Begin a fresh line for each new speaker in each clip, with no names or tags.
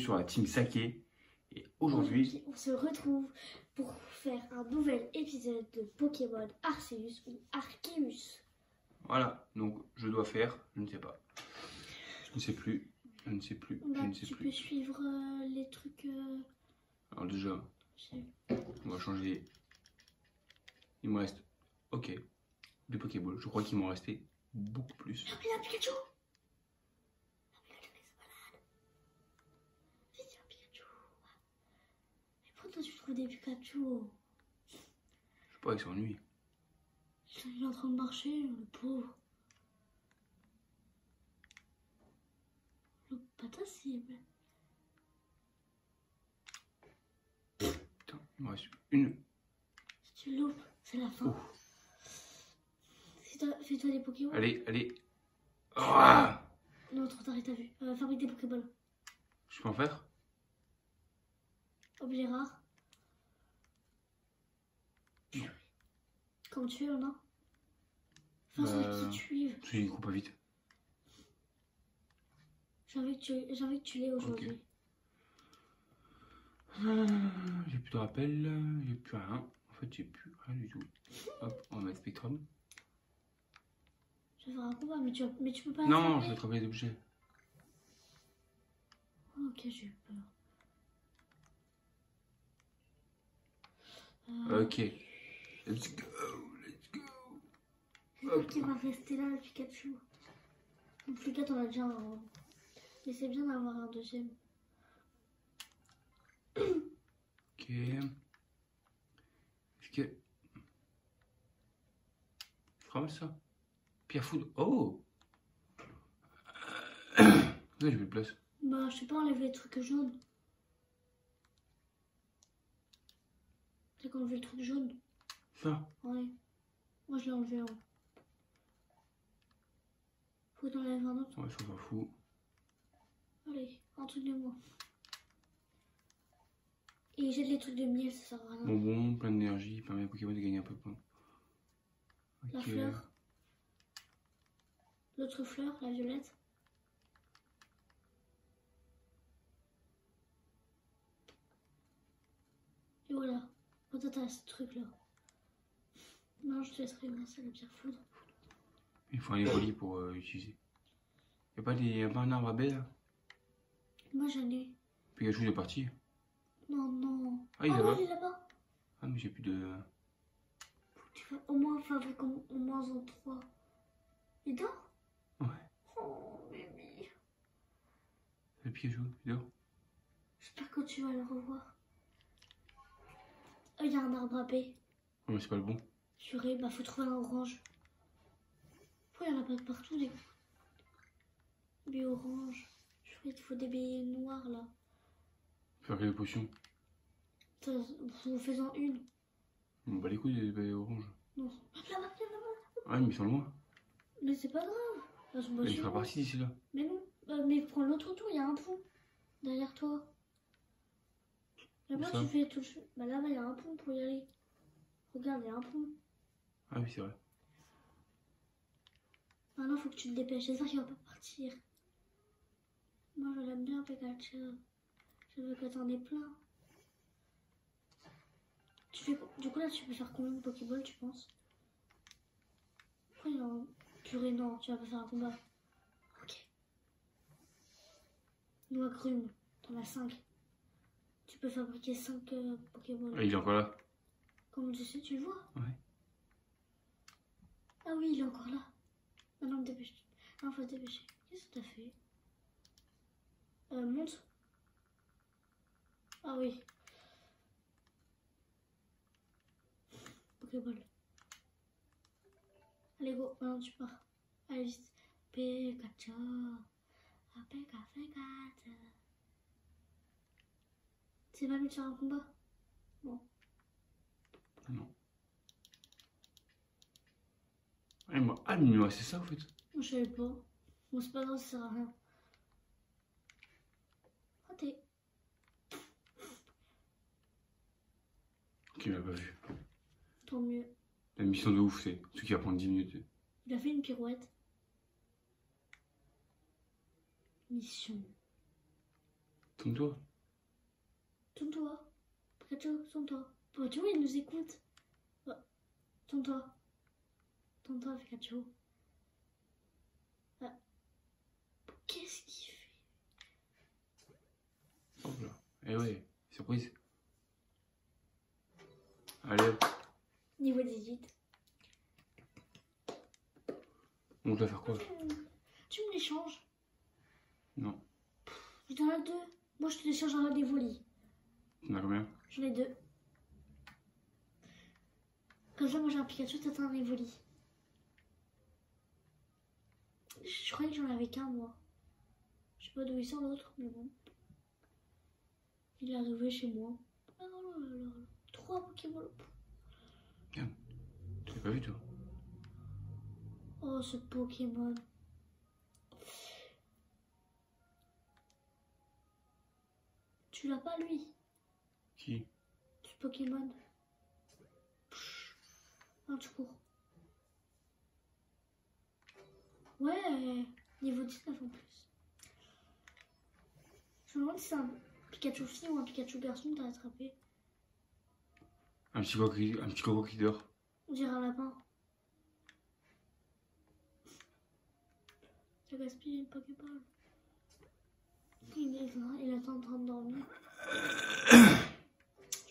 sur la team Saké. Et aujourd'hui,
on se retrouve pour faire un nouvel épisode de Pokémon Arceus ou Arceus.
voilà, donc je dois faire, je ne sais pas. Je ne sais plus, je ne sais plus,
Bah,
je ne sais
tu
plus.
peux suivre les trucs...
Alors déjà, on va changer. Il me reste, ok, des Pokéballs. Je crois qu'il m'en restait beaucoup plus.
Il y a un Pikachu. Vite, il y a un Pikachu. Mais pourquoi tu trouves des Pikachu?
Je sais pas, il s'ennuie.
Il est en train de marcher, le pauvre. Pas ta cible.
Putain, il me reste une.
Si tu loupes, c'est la fin.
Oh.
Fais-toi des Pokémon.
Allez, allez. Ah,
Non, trop tard, t'as vu. Fabrique des Pokéballs.
je peux en faire?
Objet rare. Comme tu es, non? Face à qui tu es.
Je cours pas vite.
J'ai envie que tu l'aies aujourd'hui.
Okay. J'ai plus de rappel, j'ai plus rien. En fait, j'ai plus rien du tout. Hop, on va mettre Spectrum.
Je vais faire un combat, mais tu peux pas.
Non, je vais travailler d'objets.
Ok, j'ai eu peur.
Ok. Let's go, let's go.
Hop. Qui va rester là, le Pikachu. En tout cas, t'en as déjà un. Mais c'est bien d'avoir un deuxième.
Ok. Est-ce que... Je ramasse ça. Pierre foudre. Oh. Là, j'ai plus de place.
Bah, je sais pas, enlever les trucs jaunes. C'est qu'on enlever le truc jaune.
Ça.
Ouais. Moi, je l'ai enlevé un. Faut que t'en enlèves un autre.
Ouais, ça s'en fout.
Allez, un truc de moi. Et jette les trucs de miel, ça sert à rien.
Bonbon, plein d'énergie, permet à Pokémon de gagner un peu de points. Okay.
La fleur. L'autre fleur, la violette. Et voilà. Quand t'as ce truc là. Non, je te laisserai rincer la pierre foudre.
Il faut un évoli pour utiliser. Y'a pas un arbre à baie là?
Moi j'en ai.
Pikachu est parti.
Non, non.
Ah, il est
non,
là-bas.
il est là-bas.
Ah, mais j'ai plus de.
Tu vas au moins fabriquer au moins en 3. Il dort?
Ouais.
Oh, bébé.
Le Pikachu, il dort.
J'espère que tu vas le revoir. Oh, il y a un arbre à paix.
Non, mais c'est pas le bon.
Purée, bah faut trouver un orange. Pourquoi il y en a pas de partout des baies oranges? Il faut des baies noires là.
Faire quelle potion?
En faisant une.
On bat les couilles des baies oranges.
Non. Là-bas.
Ah, mais ils sont loin.
Mais c'est pas grave. Là,
Il fera partie d'ici là.
Mais non. Mais prends l'autre tour, il y a un pont. Derrière toi. Là-bas, tu fais tout. Bah là-bas, il y a un pont pour y aller. Regarde, il y a un pont.
Ah oui, c'est vrai.
Maintenant, faut que tu te dépêches. J'espère qu'il va pas partir. Moi, je l'aime bien, Pikachu. Je veux que t'en aies plein. Du coup, là, tu peux faire combien de Pokéballs, tu penses? Pourquoi il y a un... Purée, non, tu vas pas faire un combat. Ok. Noix grume, t'en as 5. Tu peux fabriquer 5 Pokéballs.
Ah, il est encore là.
Comment tu sais, tu le vois?
Ouais.
Ah oui, il est encore là. Maintenant, dépêche. Non, faut se dépêcher. Qu'est-ce que t'as fait? Monte. Ah oui. Pokéball. Allez, go. Maintenant, tu pars. Allez, vite. Pikachu. Ah, Pikachu. C'est pas mieux de faire un combat? Bon.
Non. Ah, mais moi, c'est ça en fait.
Moi, je savais pas. Bon, c'est pas grave, ça sert à rien. Raté.
Ok, il m'a pas vu.
Tant mieux.
La mission de ouf, c'est ce qui va prendre 10 minutes.
Il a fait une pirouette. Mission.
Tourne-toi.
Tourne-toi. Pikachu, tourne-toi. Pikachu, il nous écoute. Oh. Tourne-toi. Tourne-toi, Pikachu. Ah. Qu'est-ce qu'il fait?
Hop là. Eh ouais, surprise. Allez hop.
Niveau 18.
On doit faire quoi?
Tu me l'échanges?
Non.
Je t'en ai 2. Moi, je te l'échange dans la dévolie.
T'en as combien?
J'en ai 2. Comme ça, moi j'ai un Pikachu, t'as un Evoli. Je croyais que j'en avais qu'un, moi. Je sais pas d'où il sort l'autre, mais bon. Il est arrivé chez moi. Oh là là là. 3 Pokémon.
Tiens, tu l'as pas vu toi?
Oh, ce Pokémon. Tu l'as pas, lui?
Qui?
Ce Pokémon. Un tout court. Ouais, niveau 19 en plus. Je me demande si c'est un Pikachu fille ou un Pikachu garçon que t'as attrapé.
Un petit coco qui dort.
On dirait un lapin. Tu as gaspillé une Pokéball. Il est en train de dormir.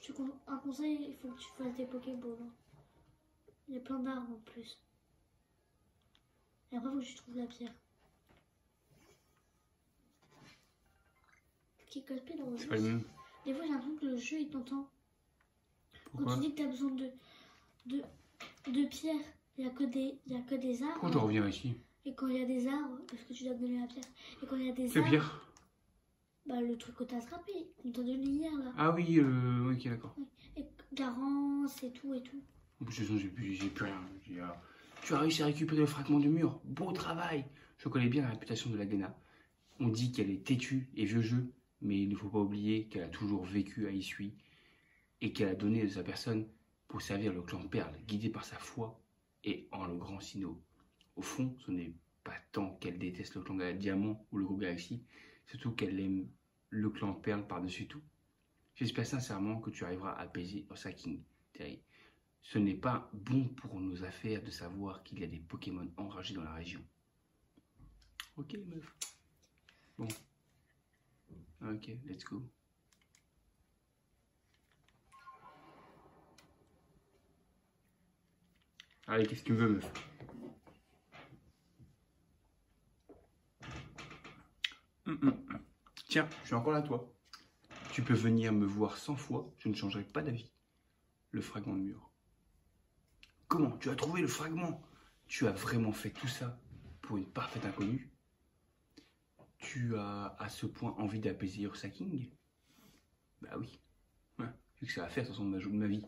Je te un conseil, il faut que tu fasses des Pokéballs. Hein. Il y a plein d'arbres en plus. Et après, il faut que tu trouves la pierre. Ce qui est gaspillé dans le
C'est
jeu.
pas le même.
Des fois, j'ai l'impression que le jeu, il t'entend.
Pourquoi?
Quand tu dis que tu as besoin de pierres, il n'y a que des arbres.
Pourquoi je dois revenir ici?
Et quand il y a des arbres, parce que tu dois donner la pierre. Et quand il y a des
Quelle
arbres.
pierre?
Bah, le truc que t'as attrapé, qu'on t'a donné hier là.
Ah oui, ok, d'accord.
Et Garance et tout et tout.
En plus, de toute façon, j'ai plus rien. Tu as réussi à récupérer le fragment de mur. Beau travail. Je connais bien la réputation de la Gena. On dit qu'elle est têtue et vieux jeu, mais il ne faut pas oublier qu'elle a toujours vécu à Issui et qu'elle a donné de sa personne pour servir le clan Perle, guidé par sa foi et en le grand Sinnoh. Au fond, ce n'est pas tant qu'elle déteste le clan Diamant ou le groupe Galaxy, surtout qu'elle aime le clan Perle par-dessus tout. J'espère sincèrement que tu arriveras à apaiser Ursa King, Terry. Ce n'est pas bon pour nos affaires de savoir qu'il y a des Pokémon enragés dans la région. Ok, meuf. Bon. Ok, let's go. Allez, qu'est-ce que tu veux, meuf? Tiens, je suis encore là, toi. Tu peux venir me voir 100 fois, je ne changerai pas d'avis. Le fragment de mur. Comment? Tu as trouvé le fragment? Tu as vraiment fait tout ça pour une parfaite inconnue? Tu as à ce point envie d'apaiser Ursa King? Bah oui. Ouais, vu que ça va faire de toute façon de ma vie.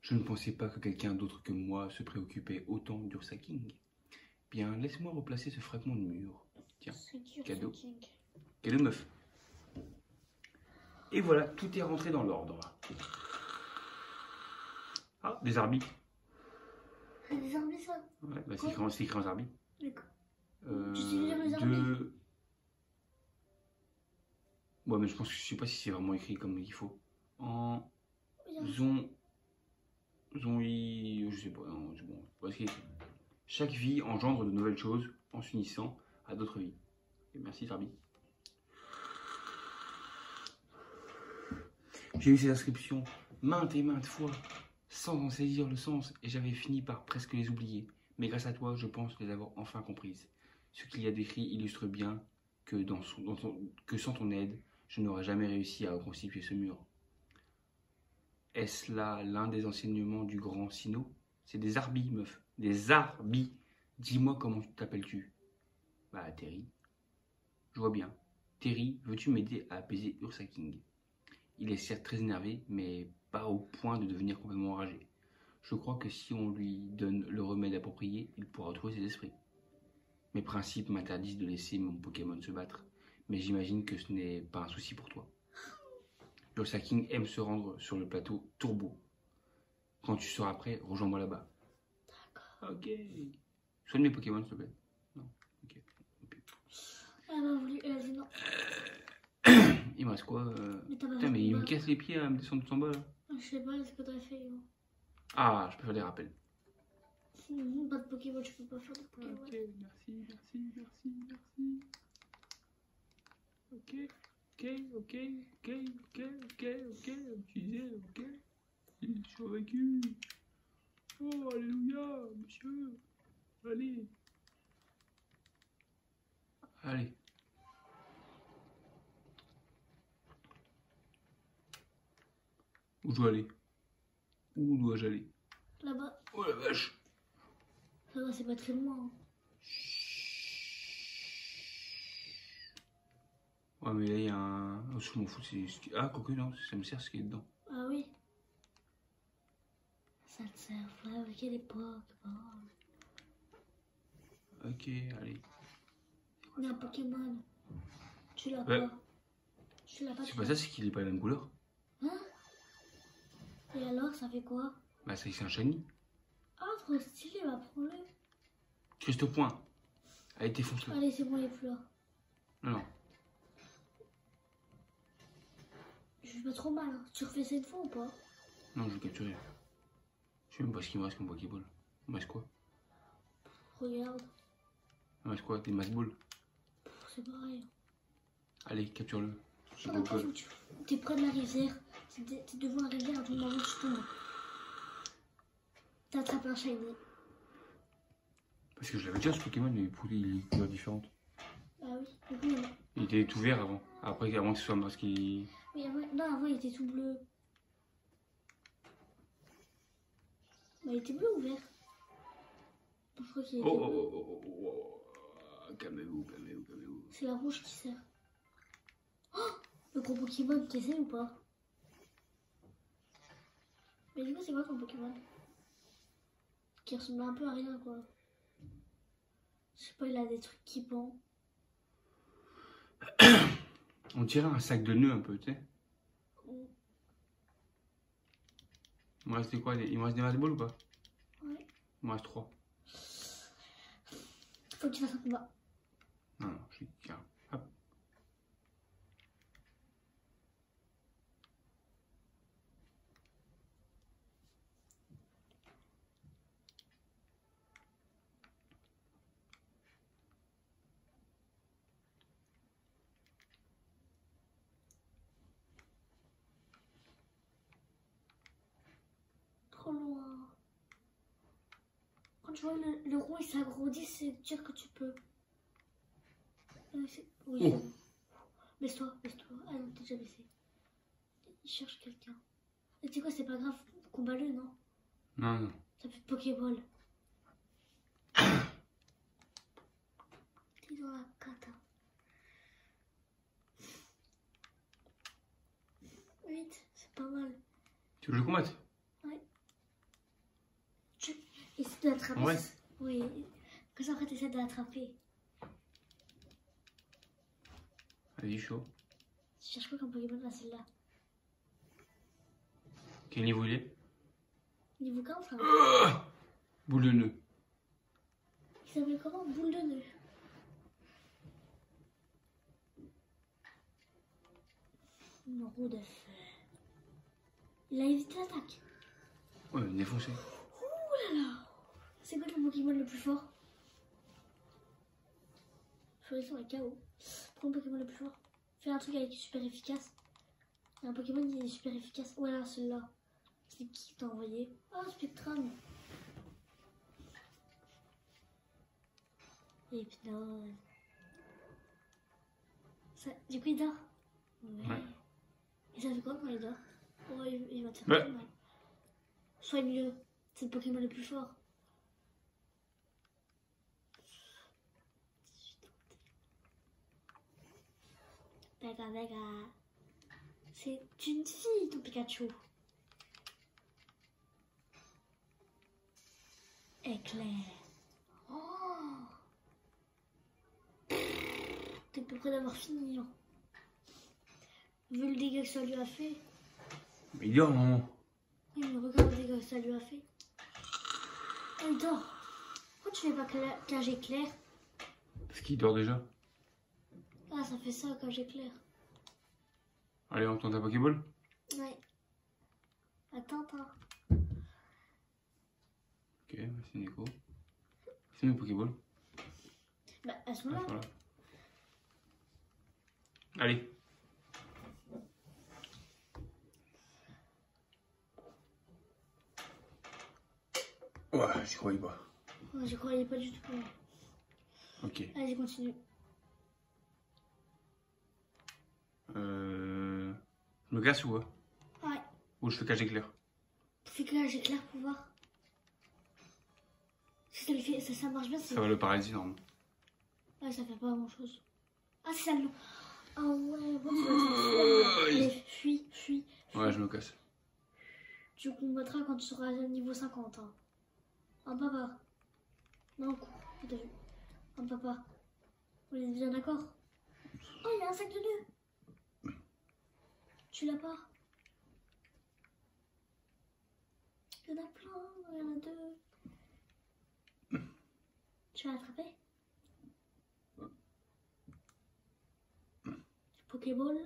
Je ne pensais pas que quelqu'un d'autre que moi se préoccupait autant d'Ursa King. Bien, laisse-moi replacer ce fragment de mur. Tiens, cadeau. Cadeau meuf. Et voilà, tout est rentré dans l'ordre. Ah, des arbis.
Des arbis, ça?
Ouais, bah c'est écrit en arbis.
D'accord. Tu sais lire les arbis?
Ouais, mais je pense que je sais pas si c'est vraiment écrit comme il faut. En je sais pas, non, c'est bon. Parce que chaque vie engendre de nouvelles choses en s'unissant à d'autres vies. Et merci Zarbi. J'ai eu ces inscriptions maintes et maintes fois, sans en saisir le sens, et j'avais fini par presque les oublier. Mais grâce à toi, je pense les avoir enfin comprises. Ce qu'il y a décrit illustre bien que, sans ton aide, je n'aurais jamais réussi à reconstituer ce mur. Est-ce là l'un des enseignements du grand Sinnoh? C'est des arbis, meuf. Des arbis. Dis-moi comment t'appelles-tu? Bah, Terry. Je vois bien. Terry, veux-tu m'aider à apaiser Ursa King? Il est certes très énervé, mais pas au point de devenir complètement enragé. Je crois que si on lui donne le remède approprié, il pourra retrouver ses esprits. Mes principes m'interdisent de laisser mon Pokémon se battre, mais j'imagine que ce n'est pas un souci pour toi. Ursa King aime se rendre sur le plateau Turbo. Quand tu seras prêt, rejoins-moi là-bas.
D'accord.
Ok. Soigne mes Pokémon, s'il te plaît. Non. Ok.
Elle a voulu, elle a dit non.
Il me reste quoi
Mais t'as pas
Putain, mais il me
fait
casse les pieds à me descendre tout en bas là.
Je sais pas ce que t'as fait. Hein.
Ah, je peux faire des rappels.
Pas de Pokémon, je peux pas faire de Pokémon.
Ok, merci. Ok, ok. J'ai survécu. Oh, alléluia, monsieur. Allez. Où je dois aller? Où dois-je aller?
Là-bas.
Oh la vache.
Ça va, c'est pas très loin. Hein.
Ouais, mais là, il y a un... Oh, je m'en fous, c'est... Ah, quoique, non, ça me sert ce qui est dedans.
Ah oui. Ça te sert à fabriquer des Pokémon.
Ok, allez.
On a un Pokémon. Tu l'as
Ouais.
pas. Tu l'as pas.
C'est pas ça, c'est qu'il est pas la même couleur.
Hein? Et alors, ça fait quoi?
Bah, ça, c'est un shiny.
Ah, trop stylé, va prendre-le.
Juste au point. Allez, défonce-le.
Allez, c'est bon, il est plus là.
Non.
Je fais pas trop mal. Hein. Tu refais ça une fois ou pas?
Non, je vais capturer. Je sais même pas ce qu'il me reste comme Pokéball. Il me reste quoi?
Regarde.
Il me reste quoi? Des Mass Balls.
C'est pareil.
Allez, capture-le.
J'ai l'impression que t'es près de la rivière. T'es devant la rivière, à tout moment tu tombes. T'attrapes un shiny.
Parce que je l'avais déjà ce Pokémon, mais il est couleur différente.
Ah oui, du coup, il y en a.
Il était tout vert avant. Après, avant que ce soit masqué.
Oui, non, avant il était tout bleu. Bah, il était bleu ou vert? Je crois qu'il était bleu.
Oh. Calmez-vous.
C'est la rouge qui sert. Oh, le gros Pokémon, tu sais ou pas? Mais du coup, c'est quoi ton Pokémon? Qui ressemble un peu à rien, quoi. Je sais pas, il a des trucs qui pendent.
On dirait un sac de nœuds un peu, tu sais. Il me reste quoi? Il me reste des Mass Balls ou pas?
Ouais.
Il me reste 3.
Faut que tu fasses un combat.
Non, je suis tiens. Hop.
Trop loin. Quand tu vois le rond il s'agrandit, c'est dire que tu peux. Oui,
Oh.
Baisse-toi. Ah non, t'es déjà baissé. Il cherche quelqu'un. Et tu sais quoi, c'est pas grave, combat-le, non?
Non.
Ça fait Pokéball. T'es dans la cata. 8, c'est pas mal.
Tu veux que je combatte?
Ouais. Essaie de l'attraper.
Ouais.
Oui. Comme ça, après, t'essaies de l'attraper.
Vas-y, chaud.
Tu cherches quoi comme Pokémon là, celle-là?
Quel niveau il est?
Niveau 15, ça va.
Boule de nœud.
Il s'appelle comment? Boule de nœud. Une roue de fer. Il a évité l'attaque.
Ouais, défoncé.
Ouh là là. C'est quoi ton Pokémon le plus fort? Florisson est KO. Prends le Pokémon le plus fort. Fais un truc avec super efficace. Il y a un Pokémon qui est super efficace. Voilà, celui-là. C'est qui t'a envoyé? Ah, Spectrum. Hypnose. Ça, du coup, il dort. Ouais. Et ça fait quoi quand il dort? Oh, il va te faire très mal. Soigne-le. C'est le Pokémon le plus fort. Daga. C'est une fille, ton Pikachu. Éclair. Oh. T'es peu près d'avoir fini. Hein. Vu le dégât que ça lui a fait.
Mais il dort, maman.
Oui, mais regarde le dégât que ça lui a fait. Elle dort. Pourquoi tu fais pas cage éclair?
Parce qu'il dort déjà.
Ah, ça fait ça, cage éclair.
Allez, on tente un Pokéball.
Ouais. Attends, attends.
Ok, c'est Neko. C'est une Pokéball.
Bah, à ce moment-là.
Voilà. Allez. Ouais, j'y croyais pas.
Ouais, je croyais pas du tout.
Ok.
Allez, continue.
Je me casse ou quoi?
Ouais.
Ou je fais cage éclair?
Fais que là, j'éclaire pour voir. Si ça, fait, ça marche bien, c'est.
Ça va le paralyser, normalement.
Ouais, ça fait pas grand chose. Ah, c'est ça le. Ah ouais, bon, tu vas Allez, fuis.
Ouais, je me casse.
Tu combattras quand tu seras à niveau 50. Hein. Un papa. Non, cours. T'as vu. Un papa. On est bien d'accord? Oh, il y a un sac de nœuds. Tu l'as pas? Il y en a plein, il y en a deux. Tu vas l'attraper? Pokéball.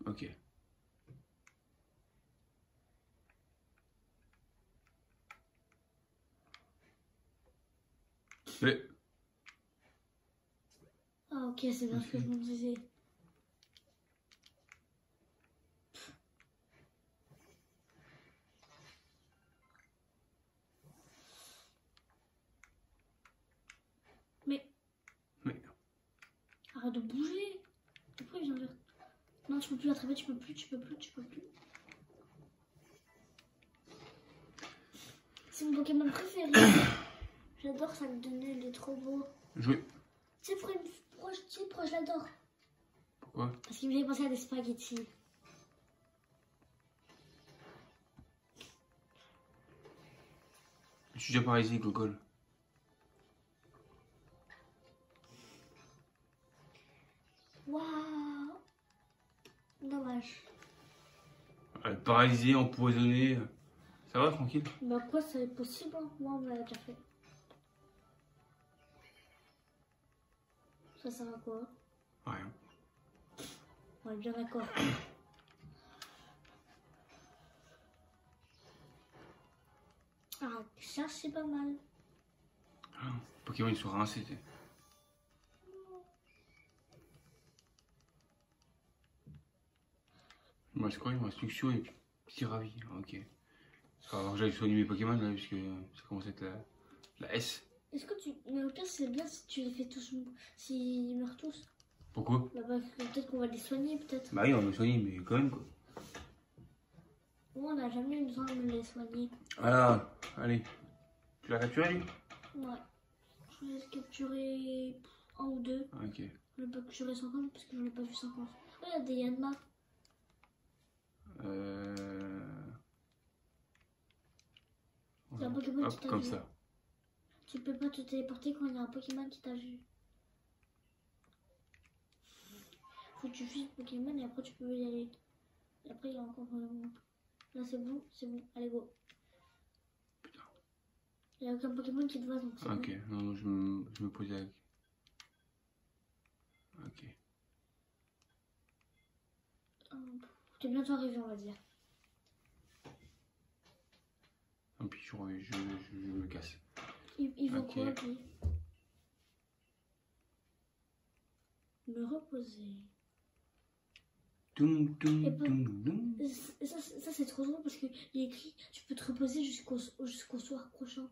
Ok. Mais...
Ah ok, c'est bien ce que je me disais. Mais... Arrête de bouger. Pourquoi il vient vers... Non, tu peux plus l'attraper, tu peux plus. C'est mon Pokémon préféré. J'adore ça me donner, il est trop beau.
Jouer.
Tu sais pourquoi je l'adore?
Pourquoi?
Parce qu'il me fait penser à des spaghettis.
Je suis déjà paralysé, Gogol.
Waouh. Dommage.
Paralysé, empoisonné. Ça va, tranquille?
Bah quoi, c'est possible, hein? Moi, on me l'a déjà fait. Ça sert à quoi?
Rien.
On est bien d'accord. Ah, ça c'est pas mal.
Pokémon, ils sont rincés, tu sais. Moi, je crois qu'il me reste Luxio et petit Ravi. Ok. Alors, j'allais soigner mes Pokémon là, puisque ça commence à être la S.
Est-ce que tu. Mais au pire, c'est bien si tu les fais tous. S'ils meurent tous.
Pourquoi?
Bah, peut-être qu'on va les soigner, peut-être.
Bah oui, on va les soigner, mais quand même quoi.
Moi, on n'a jamais eu besoin de les soigner.
Voilà, allez. Tu l'as capturé lui?
Ouais. Je vais capturer un ou deux.
Ok.
Je vais pas capturer 50 parce que j'en ai pas vu 50. Oh, il y a des Yanma. C'est un Pokémon
Hop,
qui t'a
comme
vu.
ça.
Tu peux pas te téléporter quand il y a un Pokémon qui t'a vu. Faut que tu fuis le Pokémon et après tu peux y aller. Et après il y a encore un... Là c'est bon, allez go. Il n'y a aucun Pokémon qui te voit donc c'est
Ok,
bon.
non, je me posais avec. Ok.
T'es bientôt arrivé on va dire.
Et puis je me casse.
Il veut
Ok.
quoi lui? Me reposer.
Toum, toum,
Et pas-
toum, toum.
Ça c'est trop drôle parce qu'il est écrit tu peux te reposer jusqu'au soir prochain.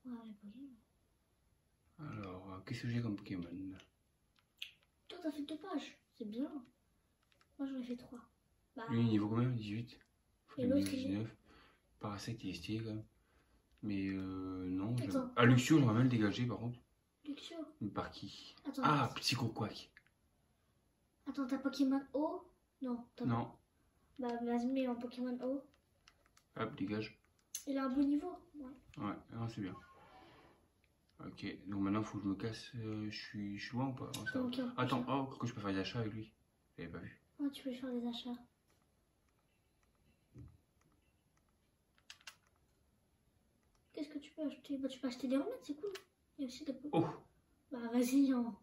Ouais, les Pokémon.
Alors, qu'est-ce que j'ai comme Pokémon?
Toi t'as fait 2 pages, c'est bien. Moi j'en ai fait 3. Bah,
Lui, niveau combien? 18.
Et l'autre, il est
19. Parasect, il est stylé quand même. Mais non.
Attends.
Ah, Luxio, j'aimerais bien le dégager par contre.
Luxio.
Mais par qui?
Attends.
Ah, Psycho Quack.
Attends, t'as Pokémon O? Non, t'as
Non.
pas. Bah, vas-y, mets en Pokémon O.
Hop, dégage.
Il a un bon niveau. Ouais.
Ouais, non, c'est bien. Ok, donc maintenant, faut que je me casse. Je suis loin ou pas? Oh, ça va.
Ok,
Attends, oh, que je peux faire des achats avec lui. J'avais pas vu.
Ouais, tu peux faire des achats. Qu'est-ce que tu peux acheter? Bah, tu peux acheter des remèdes, c'est cool. Il y a aussi des pots.
Oh,
Bah vas-y, hein.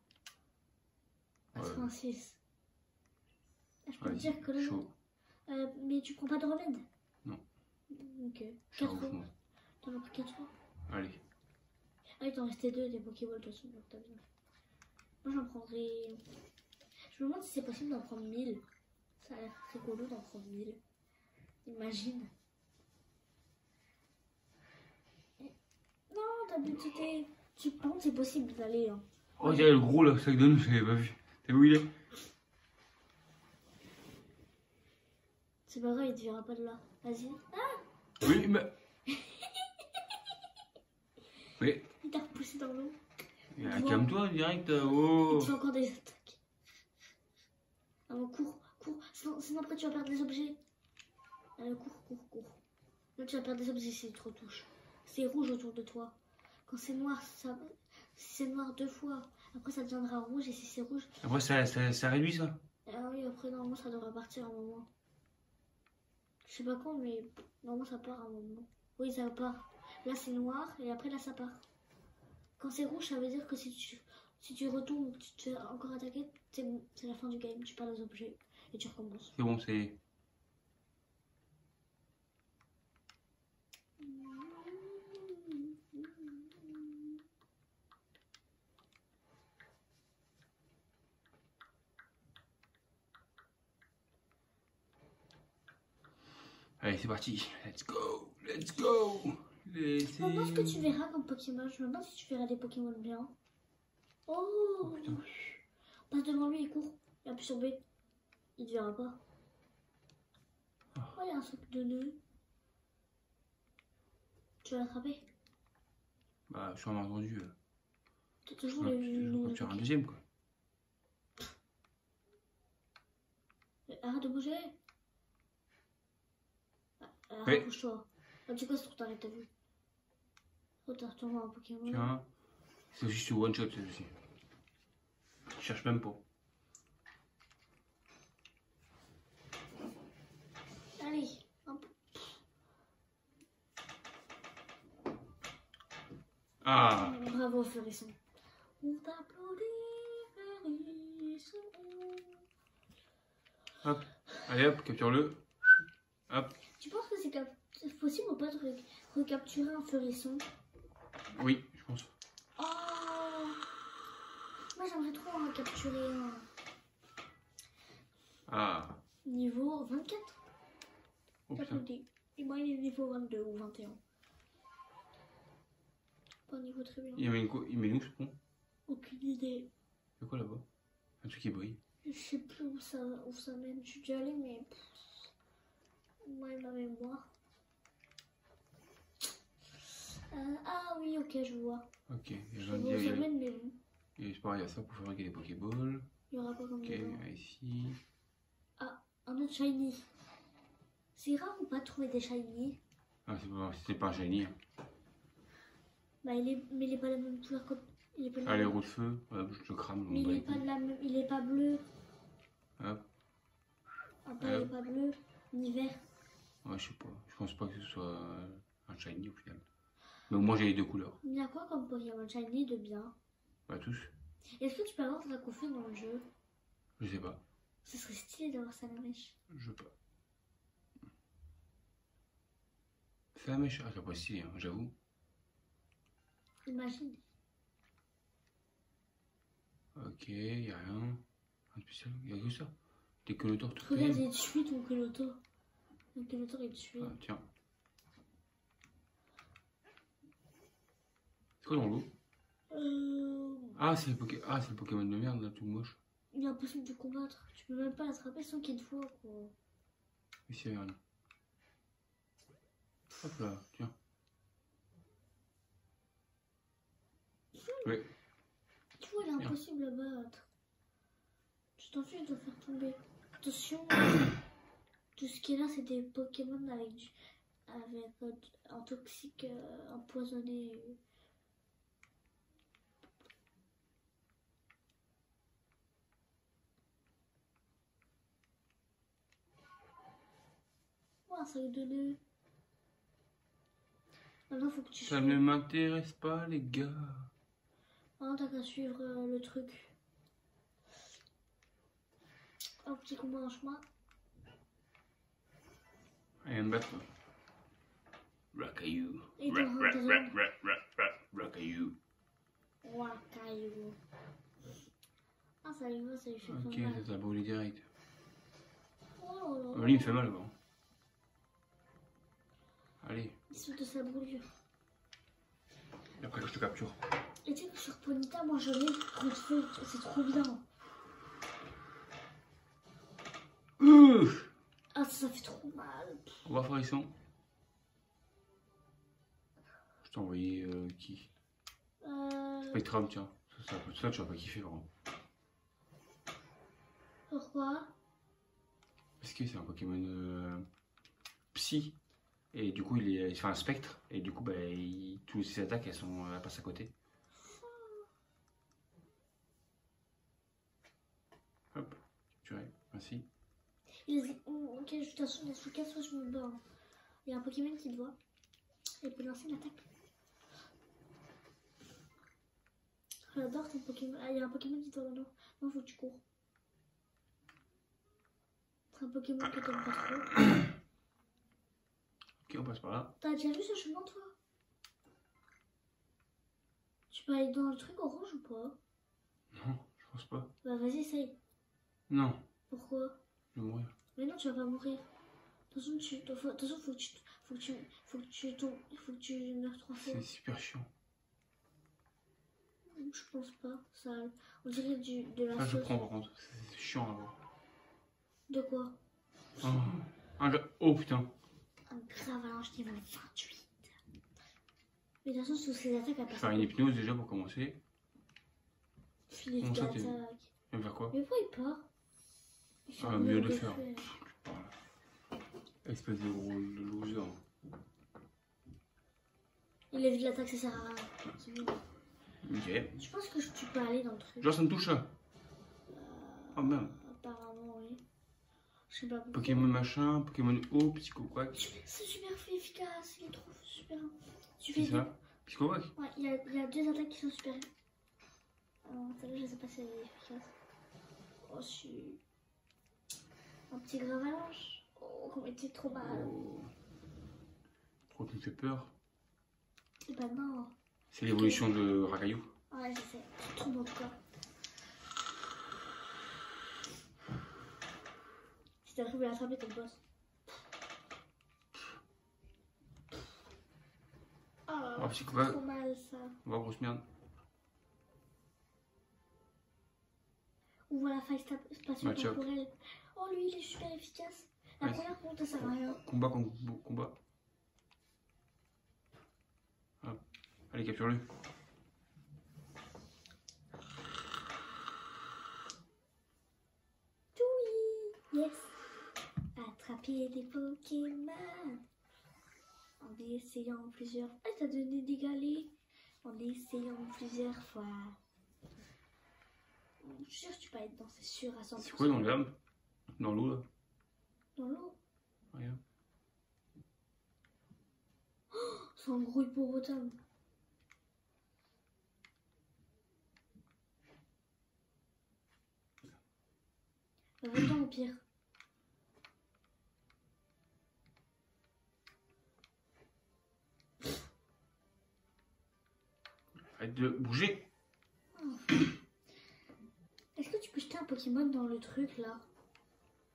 Ouais.
86. Ah, je peux te
Vas-y,
dire que là...
chaud.
Mais tu prends pas de remède?
Non.
Ok.
Chaud
4 fois.
moi.
T'en as pris 4 fois?
Allez.
Ah, il t'en restait 2 des Pokéballs de toute façon, donc t'as bien fait. Moi j'en prendrais... Je me demande si c'est possible d'en prendre 1000. Ça a l'air rigolo d'en prendre 1000. Imagine. Non, t'as budgété. Tu penses que c'est possible d'aller. Hein.
Oh, il y a le gros là, sac de nous, je l'avais pas vu. T'as vu où il est?
C'est pas grave, il te verra pas de là. Vas-y. Ah,
Oui, mais. Oui.
il t'a repoussé dans l'eau.
Calme-toi, direct.
Il
Oh.
te fait encore des attaques. Ah bon, cours, cours. Sinon après tu vas perdre des objets. Allez, cours, cours, cours. Là tu vas perdre des objets si tu te retouches. C'est rouge autour de toi. Quand c'est noir, ça... si c'est noir 2 fois, après ça deviendra rouge et si c'est rouge...
Après, ça réduit ça.
Ah oui, après normalement ça devrait partir à un moment. Je sais pas quand, mais normalement ça part à un moment. Oui, ça part. Là c'est noir et après là ça part. Quand c'est rouge, ça veut dire que si tu retombes ou que tu te fais encore attaquer, c'est la fin du game. Tu perds les objets et tu recommences.
C'est bon, c'est. Allez, c'est parti. Let's go. Let's go.
Je me demande ce que tu verras comme Pokémon. Je me demande si tu verras des Pokémon bien. Oh,
Oh putain.
passe devant lui et cours. Et appuie sur B. Il te verra pas.
Oh.
Oh, il y a un sac de nœuds. Tu vas l'attraper.
Bah, je suis en entendu.
T'as toujours les
Je vais faire un deuxième quoi.
Arrête de bouger.
Oui.
Rapproche-toi. Ah, tu quoi, sur t'arrêtes, t'as vu. Oh, t'as retourné un Pokémon.
Tiens. C'est juste one shot celle-ci. Je cherche même pas.
Allez, hop.
Ah.
Bravo, Furisson. On t'applaudit, Furisson.
Hop. Allez hop, capture-le. Hop.
Tu penses que c'est possible ou pas de recapturer un Furisson?
Oui, je pense.
Oh, moi j'aimerais trop en recapturer un.
Ah.
Niveau 24.
Oh putain.
T'applaudis. Et moi il est niveau 22 ou 21. Pas un niveau très bien.
Il met où ce pont?
Aucune idée.
C'est quoi là-bas? Un truc qui brille.
Je sais plus où ça mène. Je suis déjà allée, mais. Moi et ma mémoire. Ah oui, ok, je vois.
Ok, il y
Je
a
vois où ça mène, mais bon.
et c'est pareil, il y a ça pour fabriquer des Pokéballs.
Il y aura pas comme
Ok,
dedans.
ici.
Ah, un autre shiny. C'est rare ou pas de trouver des shiny?
Ah, c'est pas un shiny. Hein.
Bah, mais il est pas la même couleur que. Il est pas
Ah, les roues de feu, voilà, je le crame.
Mais il est pas de la même. Il est pas bleu.
Hop.
Après, il est pas bleu, ni vert.
Ouais, je sais pas. Je pense pas que ce soit un shiny au final. Mais au moins j'ai les deux couleurs.
Il y a quoi comme Pokémon shiny de bien?
Bah tous.
Est-ce que tu peux avoir Dracofeu dans le jeu?
Je sais pas.
Ce serait stylé d'avoir Salamèche.
Je sais pas. C'est la mèche. Ah, c'est pas stylé, hein, j'avoue.
Imagine.
Ok, y a rien. Rien de spécial. Y a que ça. Des Kelotor tout
Regarde,
plein.
il te suit ton Kelotor. Ton Kelotor, il te suit.
Ah, tiens. C'est quoi dans l'eau? Ah, c'est le Pokémon de merde là, tout moche.
Il est impossible de combattre. Tu peux même pas l'attraper sans qu'il te voie, quoi.
Ici, regarde. Hop là, tiens. Oui.
Tu vois, il est impossible à battre. Tu t'en fiches de faire tomber. Attention. Tout ce qui est là, c'est des Pokémon avec un toxique empoisonné. Oh, un sac de nœuds. Maintenant, faut que tu
Ça ne m'intéresse pas, les gars.
Oh, t'as qu'à suivre le truc. Un petit combat en chemin.
Allez, me battre. Rakayu.
Et dans un
Rakayu.
Wakayu. Ah, ça lui va, ça lui fait pas
Ok,
mal.
ça t'a brûlé direct.
Oh là
Lui, il me fait mal avant. Allez,
Il saute de sa brûlure.
et après que je te capture.
Et tu sais que sur Ponyta, moi je l'ai coup de feu, c'est trop bien. Ah, ça fait trop mal.
On va faire ici. Je t'ai envoyé qui? Spectrum, tiens. Ça, tu vas pas kiffer vraiment.
Pourquoi?
Parce que c'est un Pokémon psy. Et du coup, il fait un spectre. Et du coup, bah, toutes ses attaques, elles passent à côté. Hop, capturé. Ainsi.
Ok, je t'assure, il se casse sur le bord. Il y a un Pokémon qui te voit. Et il peut lancer l'attaque. J'adore ton Pokémon. Ah, il y a un Pokémon qui te voit maintenant. Non, faut que tu cours. C'est un Pokémon que t'aimes pas trop.
Ok, on passe par là.
T'as déjà vu ce chemin, toi? Tu peux aller dans le truc orange ou pas?
Non, je pense pas.
Bah, vas-y, essaye.
Non,
Pourquoi?
je vais mourir.
Mais non, tu vas pas mourir. De toute façon, faut que tu meurs 3 fois.
C'est super chiant.
Je pense pas. Ça, on dirait de la
Ça, je
sauce.
prends par contre. C'est chiant à voir.
De quoi?
Oh, oh putain.
Un Gravalanche niveau 28. Mais de toute façon, sous ses attaques, elle
Je vais
passe.
faire une hypnose déjà pour commencer.
Filet
Comment ça,
d'attaque.
Tu vas faire quoi?
Mais pourquoi il part? Il fait
Ah,
un
mieux
mur
le
de
faire.
feu.
Espèce de gros loser.
Il évite l'attaque, ça sert à rien. C'est bon.
Ok.
Je pense que tu peux aller dans le truc.
Genre, ça me touche là. Oh merde.
Apparemment, oui. Je sais pas pourquoi.
Pokémon machin, Pokémon eau, Psycho Quack.
C'est super efficace, il est trop super. Tu
C'est
fais
ça? Psycho Quack?
Ouais, il y a 2 attaques qui sont super. Celle-là, je sais pas si elle est efficace. Oh, si. Un petit Gravalanche. Oh, comment il était trop mal.
Oh. Trop tu me fais peur.
Et bah non.
C'est l'évolution de Rakayu.
Ouais, je sais. C'est trop bon, quoi. Si t'arrives à l'attraper, t'es le boss.
Oh, Psycho
c'est
Quack.
trop mal, ça.
On va grosse merde.
On voit la faille spatio-temporelle. Oh, lui, il est super efficace. La
Ouais,
première contre, ça sert à rien.
Combat contre combat. Hop. Allez, capture-le.
Oui, yes. Attraper des Pokémon. En essayant plusieurs... Ah, t'as donné des galets. En essayant plusieurs fois. Je suis sûre que tu peux être dans, c'est sûr à 100%.
C'est quoi dans l'herbe? Dans l'eau là?
Dans l'eau?
Regarde.
C'est un gros hippopotame. Va-t'en au pire.
Arrête de bouger.
Est-ce que tu peux jeter un Pokémon dans le truc là?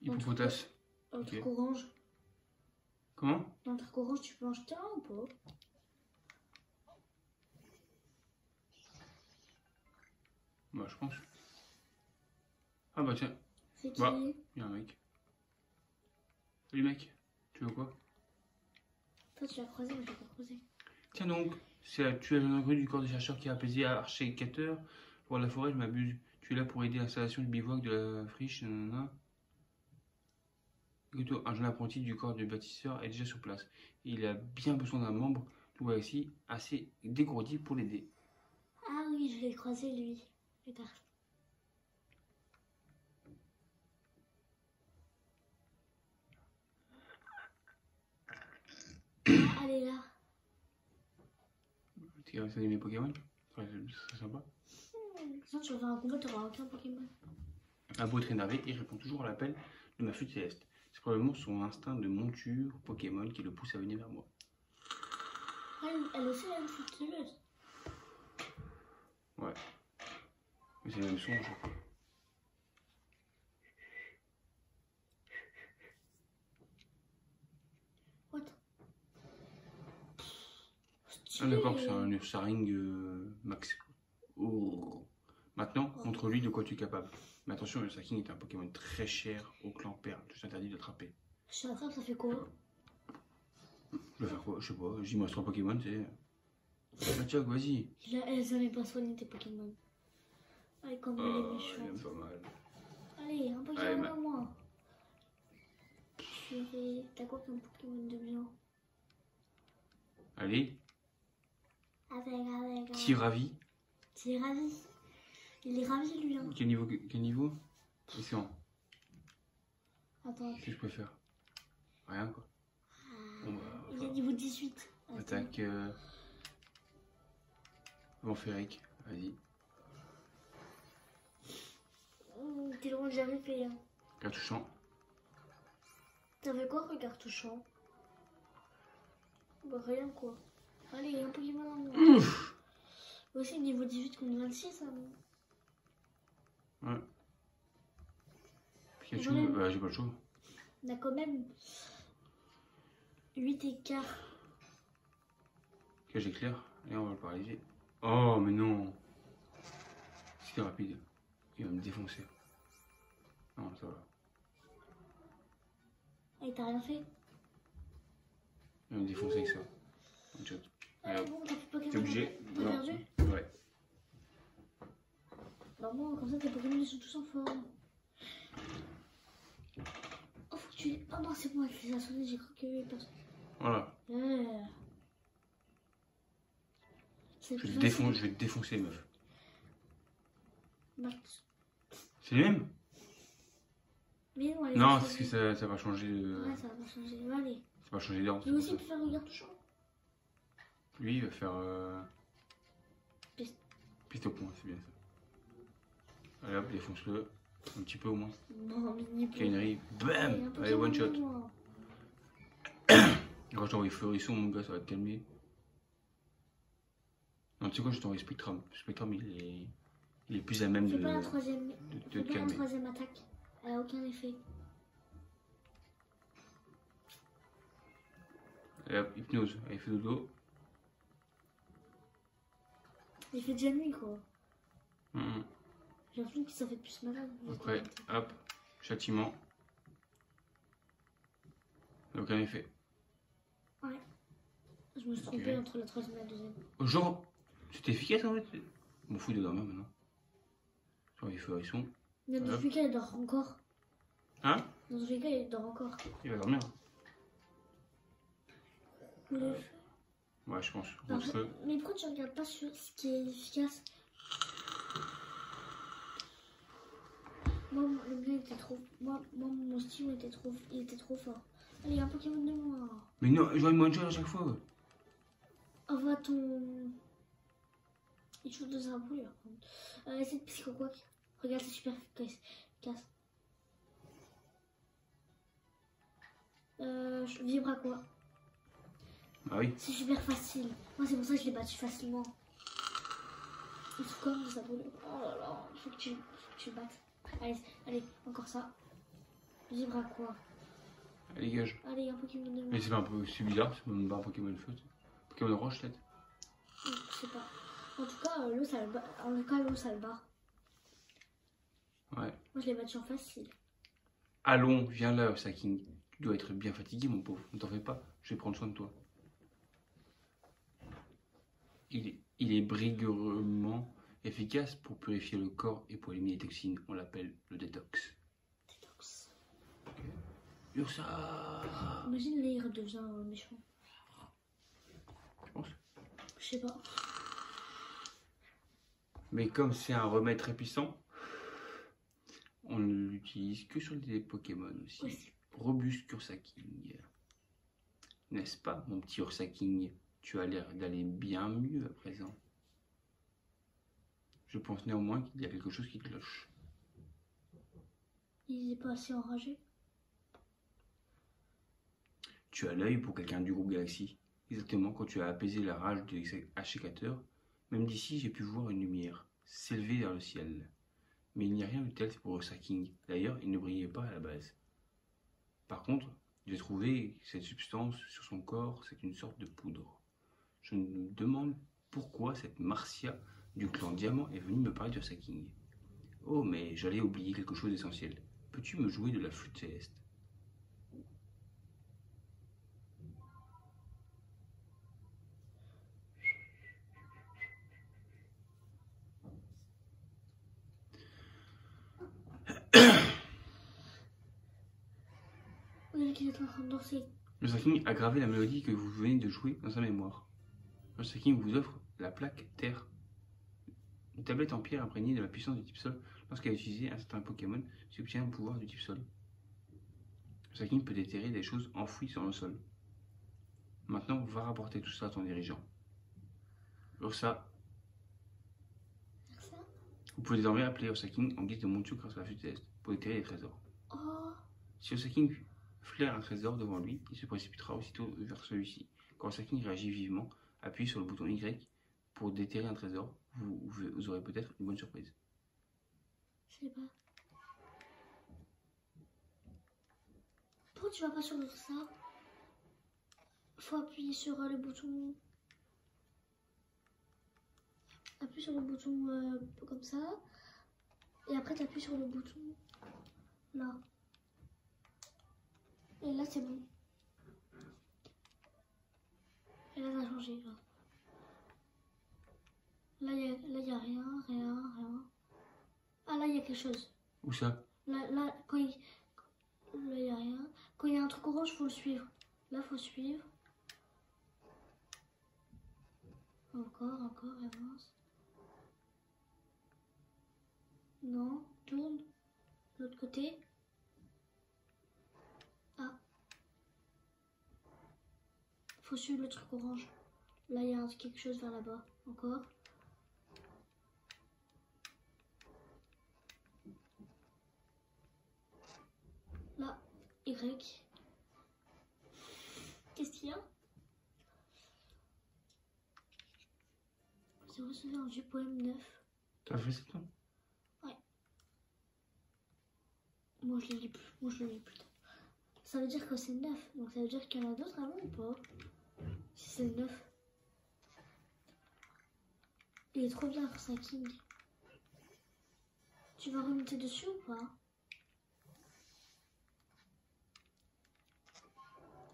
Hippopotas.
Dans le
Ok.
truc orange.
Comment?
Dans le truc orange, tu peux en jeter un ou pas?
Bah, je pense. Ah bah tiens,
C'est qui?
Bah. il y a un mec. Salut mec, tu veux quoi?
Toi, tu l'as croisé, moi je l'ai pas croisé.
Tiens donc, tu es un du corps des chercheurs qui a apaisé Archer-Cateur pour la forêt, je m'abuse. Tu es là pour aider à l'installation du bivouac de la friche, nanana. Écoute, un jeune apprenti du corps du bâtisseur est déjà sur place. Il a bien besoin d'un membre, tout va ici, assez dégourdi pour l'aider.
Ah oui, je l'ai croisé lui. Plus tard. Ah, elle est là.
Tu as installé mes Pokémon? C'est sympa.
Sinon, tu vas faire un combat, t'auras aucun Pokémon.
Un beau être énervé, il répond toujours à l'appel de ma flûte céleste. C'est probablement son instinct de monture Pokémon qui le pousse à venir vers moi.
Ah, elle aussi, elle a une flûte céleste.
Ouais. Mais c'est le même son à chaque fois.
What?
Ah d'accord, c'est un Ursaring Max. Oh. Maintenant, montre-lui de quoi tu es capable. Mais attention, le Ursaring est un Pokémon très cher au clan Perle. Je t'interdis d'attraper.
Je l'attrape, ça fait quoi?
Je vais faire quoi? Je sais pas. J'y monstre un Pokémon, c'est. Ah, tiens, vas-y.
Elle savait pas soigner tes Pokémon. Allez, comme elle est méchante.
Pas mal.
Allez, un Pokémon à moi. T'as quoi comme Pokémon de bien?
Allez,
Avec.
Tiravi.
T'es ravi. Il est ravi, lui. Hein.
Quel niveau? Excellent.
Attends.
Qu'est-ce que je peux faire? Rien quoi. Bon, bah,
Il est niveau 18.
attaque. Ventférique, vas-y.
T'es loin de jamais fait. Hein.
Cartouchant.
T'avais quoi comme cartouchant? Bah rien quoi. Allez, un Pokémon à moi. Aussi niveau 18 contre 26. Hein.
Ouais. Pikachu, bah, j'ai pas le choix.
On a quand même 8 écarts.
Cage éclair, et on va le paralyser. Oh, mais non! C'était rapide. Il va me défoncer. Non, ça va.
Et t'as rien fait?
Il va me défoncer avec ça. One shot.
Ah bon, t'as fait Pokémon.
T'es obligé?
T'as perdu?
Ouais.
Bah moi, comme ça, tes Pokémon ils sont tous en forme. Oh, faut que tu... Oh non, c'est bon, avec les assommés, j'ai cru qu'il y avait personne.
Voilà.
C'est
Je
plus
vais
facile.
te défoncer, meuf.
Max.
C'est les mêmes?
Mais non,
Non, parce que ça va changer.
Ouais, ça va pas changer. Allez.
Ça va changer d'ordre.
Tu veux aussi te faire un cartouchon?
Lui, il va faire.
Piste.
Piste au point, c'est bien ça. Allez hop, défonce-le. Un petit peu au moins.
Non, mini peu.
Kainerie, bam! Allez, one shot. Quand je t'envoie Florisson, mon gars, ça va te calmer. Non, tu sais quoi, je t'envoie Spectrum. Spectrum, il est plus à même
Fais
de
pas la troisième.
te
Fais pas la
calmer.
troisième attaque. Elle a aucun effet.
Allez hop, hypnose. Allez, fais dodo.
Il fait déjà nuit, quoi.
Hum.
J'ai l'impression que ça fait plus malade.
Après, hop, châtiment. Aucun effet.
Ouais. Je me suis trompée entre la troisième et la deuxième.
Genre, c'était efficace en fait. Je m'en fous de dormir maintenant. Sur les Florisson.
Dans tous les cas, il dort encore.
Hein?
Dans tous les cas, il dort encore.
Il va dormir.
Où le feu.
Ouais, je pense.
Alors,
Feu.
mais pourquoi tu regardes pas sur ce qui est efficace? Moi, le mien était trop. Moi mon style il était trop fort. Allez, un Pokémon de moi.
Mais non, j'aurais une one shot à chaque fois.
Envoie ton. Il shoot de Zarbouille par contre. C'est de Psycho-Quack. Regarde, c'est super efficace. Je vibre à quoi?
Ah oui.
C'est super facile. Moi, c'est pour ça que je l'ai battu facilement. Il se comme de Zarbouille. Oh là là, il faut que tu le battes. Allez, encore ça. Vibre à quoi?
Allez, dégage.
Allez, un Pokémon de moi.
Mais c'est pas un peu. C'est bizarre, c'est même pas un Pokémon feu. Pokémon roche, peut-être.
Je sais pas. En tout cas, l'eau, ça le bat. En tout cas, l'eau, ça le bat.
Ouais.
Moi, je l'ai battu en facile.
Allons, viens là, Saking. Tu dois être bien fatigué, mon pauvre. Ne t'en fais pas. Je vais prendre soin de toi. Il est briguement efficace pour purifier le corps et pour éliminer les toxines. On l'appelle le détox.
Détox.
Ursa.
Imagine, là, il redevient méchant.
Je pense.
Je sais pas.
Mais comme c'est un remède très puissant, on ne l'utilise que sur des Pokémon aussi.
Oui.
Robuste Ursaking. N'est-ce pas, mon petit Ursaking? Tu as l'air d'aller bien mieux à présent. Je pense néanmoins qu'il y a quelque chose qui cloche.
Il n'est pas assez enragé.
Tu as l'œil pour quelqu'un du groupe Galaxy. Exactement quand tu as apaisé la rage de l'ex-sécateur, même d'ici j'ai pu voir une lumière s'élever vers le ciel. Mais il n'y a rien de tel pour Ursa King. D'ailleurs, il ne brillait pas à la base. Par contre, j'ai trouvé cette substance sur son corps, c'est une sorte de poudre. Je me demande pourquoi cette Marcia du clan Diamant est venue me parler d'Ursa King. Oh, mais j'allais oublier quelque chose d'essentiel. Peux-tu me jouer de la flûte céleste?
On dirait qu'il est en train de danser.
Ursa King a gravé la mélodie que vous venez de jouer dans sa mémoire. Ursa King vous offre la plaque Terre. Une tablette en pierre imprégnée de la puissance du type sol. Lorsqu'elle est utilisée, un certain Pokémon obtient le pouvoir du type sol. Ursa King peut déterrer des choses enfouies sur le sol. Maintenant, va rapporter tout ça à ton dirigeant. Ursa,
Ursa?
vous pouvez désormais appeler Ursa King en guise de monture grâce à la flûte céleste pour déterrer les trésors.
Oh.
Si Ursa King flaire un trésor devant lui, il se précipitera aussitôt vers celui-ci. Quand Ursa King réagit vivement, appuyez sur le bouton Y pour déterrer un trésor. Vous aurez peut-être une bonne surprise.
Je sais pas. Pourquoi tu vas pas sur ça? Faut appuyer sur le bouton. Appuie sur le bouton comme ça. Et après tu appuies sur le bouton là. Et là c'est bon. Et là ça a changé là. Là il y a rien. Ah là il y a quelque chose.
Où ça?
Là quand il... Là il y a rien. Quand il y a un truc orange faut le suivre. Là faut suivre. Encore, avance. Non, tourne. De l'autre côté. Ah. Faut suivre le truc orange. Là, il y a quelque chose vers là-bas. Encore. Là, Y. Qu'est-ce qu'il y a? C'est recevoir du poème 9.
T'as fait ça toi?
Ouais. Moi je le lis plus. Ça veut dire que c'est 9. Donc ça veut dire qu'il y en a d'autres avant ou pas? Si c'est 9. Il est trop bien Ursa King. Tu vas remonter dessus ou pas?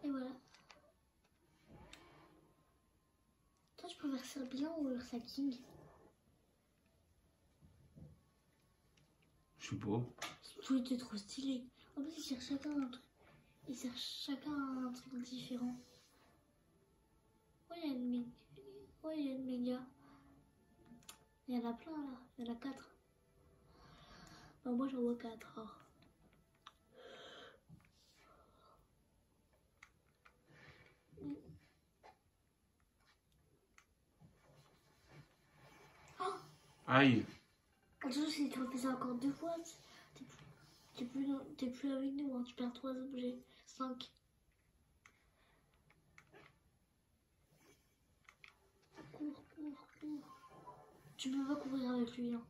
Et voilà. Toi tu préfères Serbien ou Ursa King?
Je sais pas.
Tout était trop stylé. En plus ils cherchent chacun un truc. Ils cherchent chacun un truc différent. Oh il y a une méga. Oh il y a une méga. Il y en a plein là. Il y en a 4. Bah, moi j'en vois 4. Oh.
Aïe!
Attention, si tu refais ça encore 2 fois, t'es plus avec nous, hein. Tu perds 3 objets. 5. Cours. Tu peux pas courir avec lui, hein.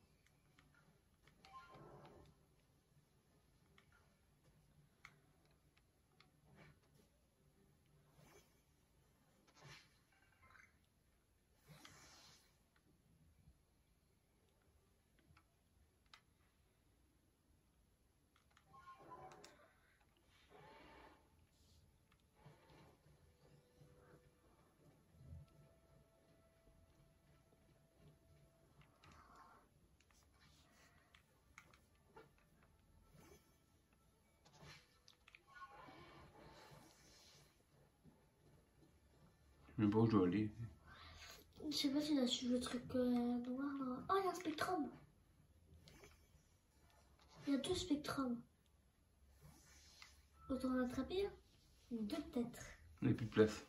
Je sais pas où je dois aller.
Je sais pas si tu as suivi le truc noir là. Oh, il y a un spectrum. Il y a 2 spectrums. Autant en attraper, hein. 2 peut-être.
On n'a plus de place.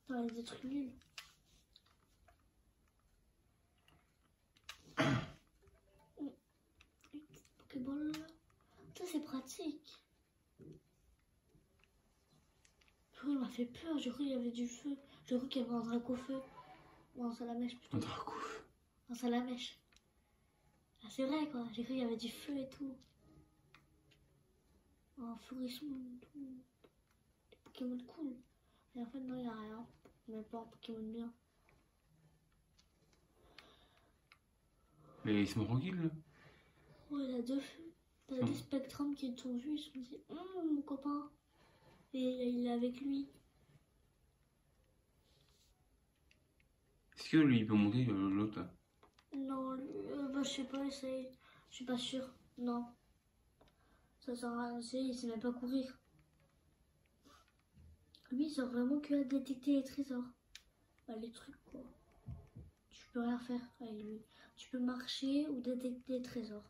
Non, il y a des trucs nuls. Pokéball. Ça, c'est pratique. Il m'a fait peur, j'ai cru qu'il y avait du feu. J'ai cru qu'il y avait un Dracofeu. Ou un Salamèche plutôt.
Un draco.
Un Salamèche. Ah, c'est vrai quoi, j'ai cru qu'il y avait du feu et tout. Un Furisson et tout. Des Pokémon cool. Et en fait, non, il n'y a rien. Mais pas un Pokémon bien.
Mais laisse-moi tranquille, là.
Ouais, il y a deux feux. T'as deux Spectrums qui t'ont vu, ils se sont dit, mon copain. Et il est avec lui.
Est-ce que lui, il peut monter l'autre, là?
Non, bah, je sais pas, essaye. Je suis pas sûre. Non. Ça sert à rien, il sait même pas courir. Lui, il sert vraiment que à détecter les trésors. Bah, les trucs, quoi. Tu peux rien faire avec lui. Tu peux marcher ou détecter les trésors.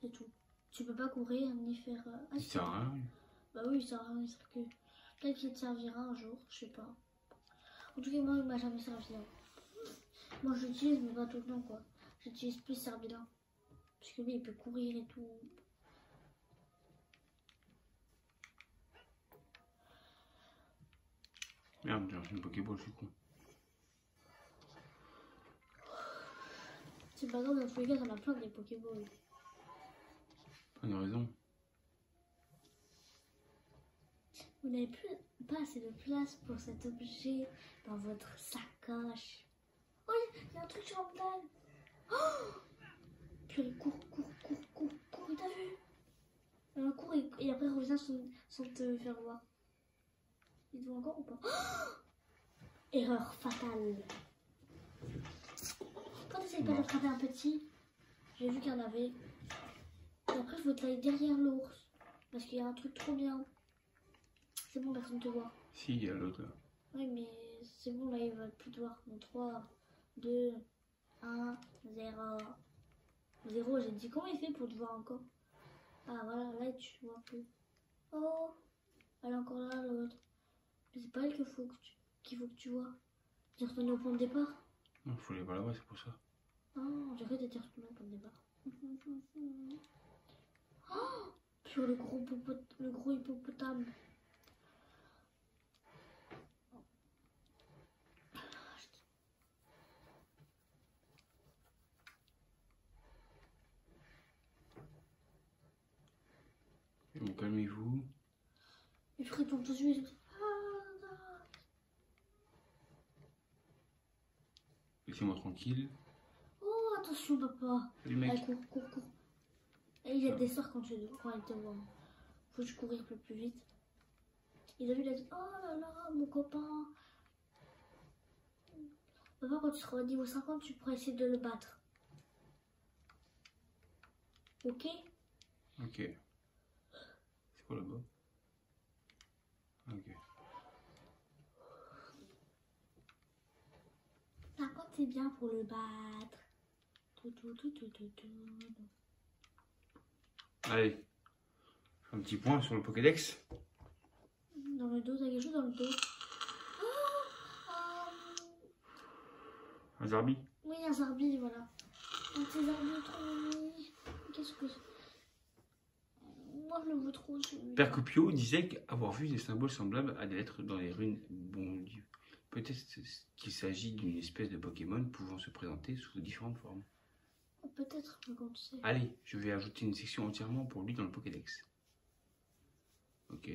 C'est tout. Tu peux pas courir ni faire.
Il sert à rien, lui.
Bah oui, il sert à rien, il sert que. Peut-être qu'il te servira un jour, je sais pas. En tout cas, moi, il m'a jamais servi. Hein. Moi, j'utilise, mais pas tout le temps, quoi. J'utilise plus Serbilin. Parce que lui, il peut courir et tout.
Merde, j'ai reçu une Pokéball, je suis con.
C'est pas grave, dans tous les cas, t'en as plein des Pokéballs.
Pas de raison.
Vous n'avez plus pas assez de place pour cet objet dans votre sacoche. Oh, il y a un truc sur la montagne. Oh, purée, cours, il t'a vu. Cours et après reviens sans te faire voir. Il te voit encore ou pas? Oh, erreur fatale. Quand t'essayes pas d'attraper un petit, j'ai vu qu'il y en avait. Et après, il faut aller derrière l'ours. Parce qu'il y a un truc trop bien. C'est bon, personne te voit.
Si, il y a l'autre, là.
Oui, mais c'est bon, là, il va plus te voir. Dans 3, 2, 1, 0. 0, j'ai dit comment il fait pour te voir encore? Ah, voilà, là, tu vois plus. Oh, elle est encore là, l'autre. Mais c'est pas elle qu'il faut que tu vois. T'es retourné au point de départ?
Non, il faut aller voir là-bas, c'est pour ça.
Non, j'ai cru que t'étais retourné au point de départ. Oh, sur le gros hippopotame.
Bon, calmez-vous.
Les frites ont tous vu.
Laissez-moi tranquille.
Oh, attention, papa.
Salut, mec.
Allez, cours. Et il y a des sorts quand il te voit. Faut que je courir plus vite. Il a vu, il a dit, oh là là, mon copain. Papa, quand tu seras au niveau 50, tu pourras essayer de le battre. Ok?
Ok. C'est quoi là-bas? Ok.
50, c'est bien pour le battre.
Allez. Un petit point sur le Pokédex.
Dans le dos, t'as quelque chose dans le dos?
Un Zarbi.
Oui, un Zarbi, voilà. Un petit Zarbi trop mignon. Qu'est-ce que c'est? Moi, je le veux trop, celui-là.
Père Copio disait avoir vu des symboles semblables à des lettres dans les runes. Bon Dieu. Peut-être qu'il s'agit d'une espèce de Pokémon pouvant se présenter sous différentes formes.
Peut-être, mais quand tu sais.
Allez, je vais ajouter une section entièrement pour lui dans le Pokédex. Ok.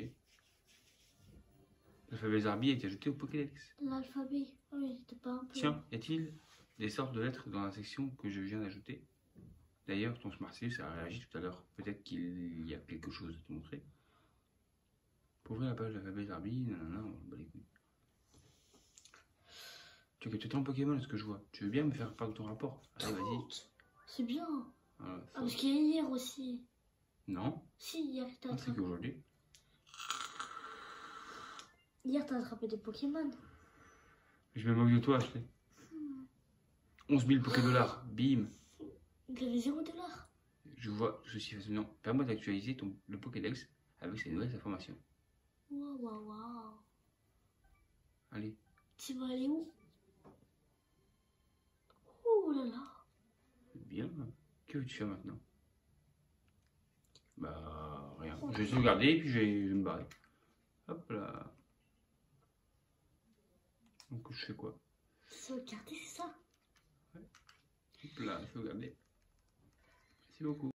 L'alphabet Zarbi a été ajouté au Pokédex.
L'alphabet. Ah oui, c'était pas un peu.
Tiens, y a-t-il des sortes de lettres dans la section que je viens d'ajouter? D'ailleurs, ton Smartcellus a réagi tout à l'heure. Peut-être qu'il y a quelque chose à te montrer. Pour ouvrir la page de l'alphabet Zarbi, nanana, on bat les couilles. Tu as quelques temps Pokémon, est-ce que je vois? Tu veux bien me faire part de ton rapport? Allez, vas-y.
C'est bien.
Voilà,
Ah, parce qu'il y a hier aussi.
non,
Si, hier, t'as
c'est
attrapé.
qu'aujourd'hui.
Hier, t'as attrapé des Pokémon.
Je me moque de toi, Ashley. 11 000 Pokédollars, bim.
Il avait 0 $.
Je vois ceci facilement. Permet d'actualiser le Pokédex avec ces nouvelles informations.
Waouh.
Allez.
Tu vas aller où? Oh là là.
Bien. Que veux-tu faire maintenant? Bah, rien. Je vais sauvegarder et puis je vais me barrer. Hop là. Donc, je fais quoi?
Sauvegarder, c'est ça?
Hop là, sauvegarder. Merci beaucoup.